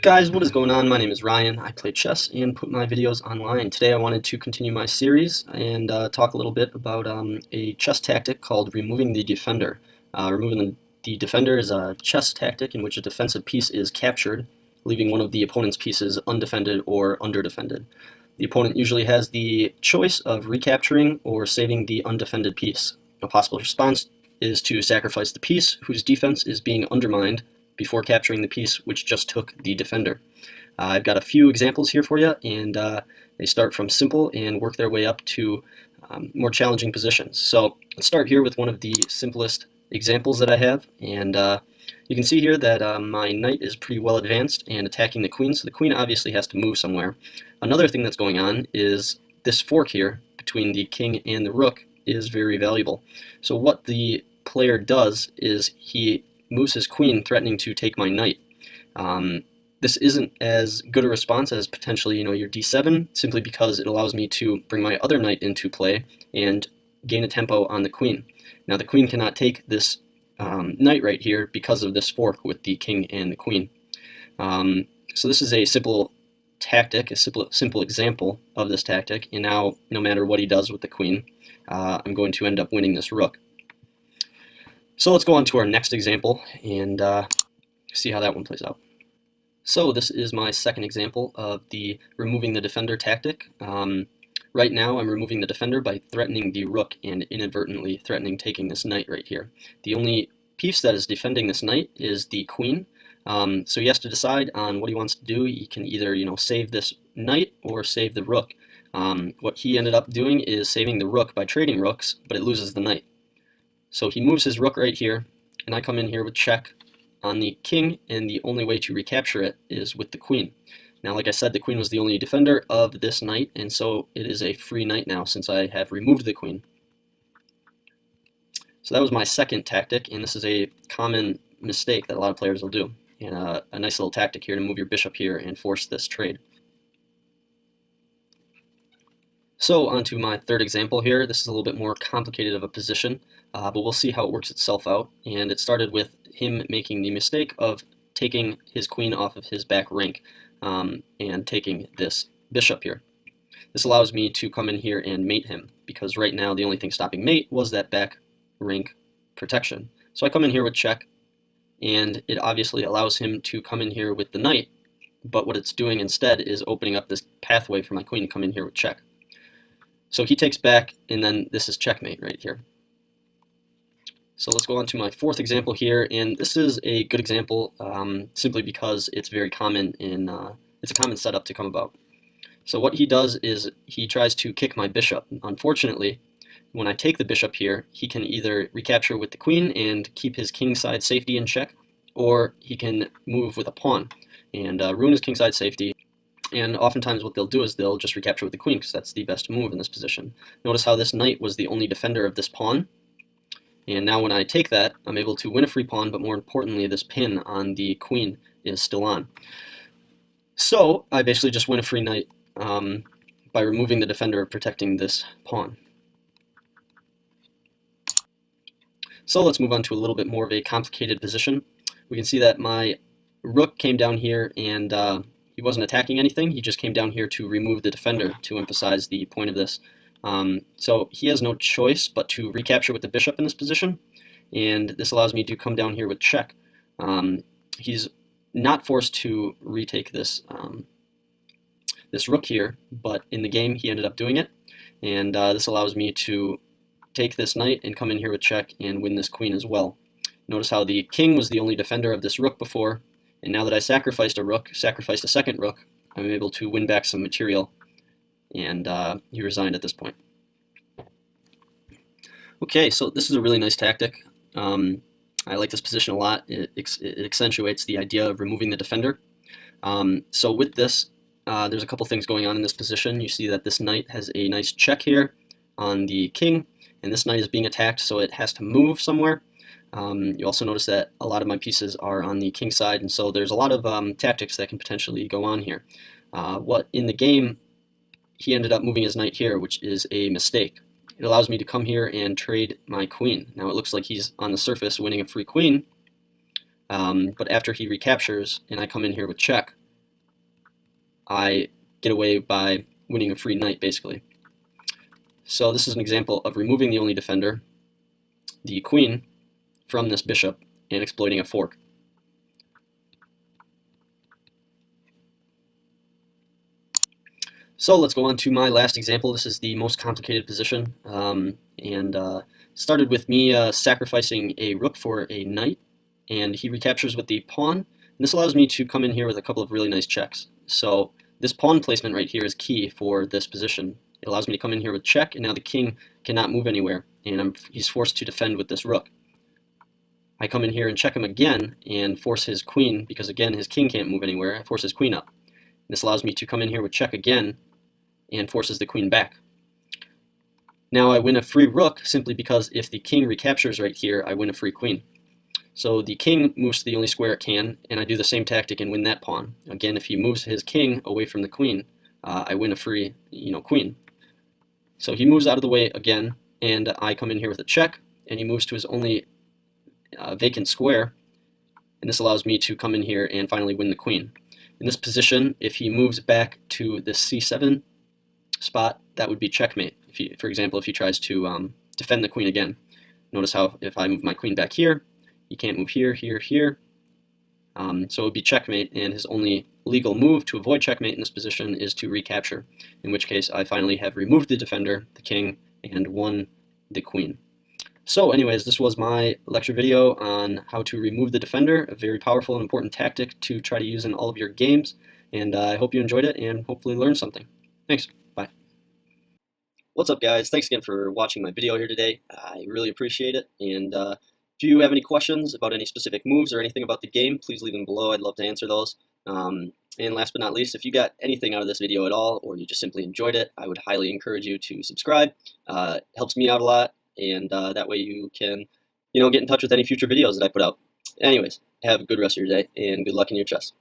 Guys, what is going on? My name is Ryan. I play chess and put my videos online. Today I wanted to continue my series and talk a little bit about a chess tactic called removing the defender. Removing the defender is a chess tactic in which a defensive piece is captured, leaving one of the opponent's pieces undefended or underdefended. The opponent usually has the choice of recapturing or saving the undefended piece. A possible response is to sacrifice the piece whose defense is being undermined before capturing the piece which just took the defender. I've got a few examples here for you, and they start from simple and work their way up to more challenging positions. So let's start here with one of the simplest examples that I have, and you can see here that my knight is pretty well advanced and attacking the queen, so the queen obviously has to move somewhere. Another thing that's going on is this fork here between the king and the rook is very valuable. So what the player does is he moves his queen, threatening to take my knight. This isn't as good a response as potentially, your d7, simply because it allows me to bring my other knight into play and gain a tempo on the queen. Now the queen cannot take this knight right here because of this fork with the king and the queen. So this is a simple tactic, a simple example of this tactic, and now no matter what he does with the queen, I'm going to end up winning this rook. So let's go on to our next example and see how that one plays out. So this is my second example of the removing the defender tactic. Right now I'm removing the defender by threatening the rook and inadvertently threatening taking this knight right here. The only piece that is defending this knight is the queen. So he has to decide on what he wants to do. He can either save this knight or save the rook. What he ended up doing is saving the rook by trading rooks, but it loses the knight. So he moves his rook right here, and I come in here with check on the king, and the only way to recapture it is with the queen. Now, like I said, the queen was the only defender of this knight, and so it is a free knight now since I have removed the queen. So that was my second tactic, and this is a common mistake that a lot of players will do. And a nice little tactic here to move your bishop here and force this trade. So on to my third example here. This is a little bit more complicated of a position, but we'll see how it works itself out. And it started with him making the mistake of taking his queen off of his back rank and taking this bishop here. This allows me to come in here and mate him, because right now the only thing stopping mate was that back rank protection. So I come in here with check, and it obviously allows him to come in here with the knight, but what it's doing instead is opening up this pathway for my queen to come in here with check. So he takes back, and then this is checkmate right here. So let's go on to my fourth example here, and this is a good example simply because it's very common it's a common setup to come about. So what he does is he tries to kick my bishop. Unfortunately, when I take the bishop here, he can either recapture with the queen and keep his kingside safety in check, or he can move with a pawn and ruin his kingside safety. And oftentimes what they'll do is they'll just recapture with the queen, because that's the best move in this position. Notice how this knight was the only defender of this pawn. And now when I take that, I'm able to win a free pawn, but more importantly, this pin on the queen is still on. So I basically just win a free knight by removing the defender protecting this pawn. So let's move on to a little bit more of a complicated position. We can see that my rook came down here, and he wasn't attacking anything. He just came down here to remove the defender, to emphasize the point of this. So he has no choice but to recapture with the bishop in this position, and this allows me to come down here with check. He's not forced to retake this this rook here, but in the game he ended up doing it, and this allows me to take this knight and come in here with check and win this queen as well. Notice how the king was the only defender of this rook before, and now that I sacrificed a second rook, I'm able to win back some material, and he resigned at this point. Okay, so this is a really nice tactic. I like this position a lot. It accentuates the idea of removing the defender. So with this, there's a couple things going on in this position. You see that this knight has a nice check here on the king, and this knight is being attacked, so it has to move somewhere. You also notice that a lot of my pieces are on the king side, and so there's a lot of tactics that can potentially go on here. What in the game, he ended up moving his knight here, which is a mistake. It allows me to come here and trade my queen. Now it looks like he's on the surface winning a free queen, but after he recaptures and I come in here with check, I get away by winning a free knight, basically. So this is an example of removing the only defender, the queen, from this bishop and exploiting a fork. So let's go on to my last example. This is the most complicated position, and started with me sacrificing a rook for a knight, and he recaptures with the pawn. And this allows me to come in here with a couple of really nice checks. So this pawn placement right here is key for this position. It allows me to come in here with check, and now the king cannot move anywhere, and he's forced to defend with this rook. I come in here and check him again and force his queen, because again his king can't move anywhere. I force his queen up. This allows me to come in here with check again and forces the queen back. Now I win a free rook simply because if the king recaptures right here, I win a free queen. So the king moves to the only square it can, and I do the same tactic and win that pawn. Again, if he moves his king away from the queen, I win a free, queen. So he moves out of the way again, and I come in here with a check, and he moves to his only vacant square, and this allows me to come in here and finally win the queen. In this position, if he moves back to the c7 spot, that would be checkmate. For example, if he tries to defend the queen again. Notice how if I move my queen back here, he can't move here, here, here. So it would be checkmate, and his only legal move to avoid checkmate in this position is to recapture, in which case I finally have removed the defender, the king, and won the queen. So anyways, this was my lecture video on how to remove the defender, a very powerful and important tactic to try to use in all of your games, and I hope you enjoyed it and hopefully learned something. Thanks. Bye. What's up, guys? Thanks again for watching my video here today. I really appreciate it, and if you have any questions about any specific moves or anything about the game, please leave them below. I'd love to answer those. And last but not least, if you got anything out of this video at all, or you just simply enjoyed it, I would highly encourage you to subscribe. It helps me out a lot, and that way you can, get in touch with any future videos that I put out. Anyways, have a good rest of your day, and good luck in your chess.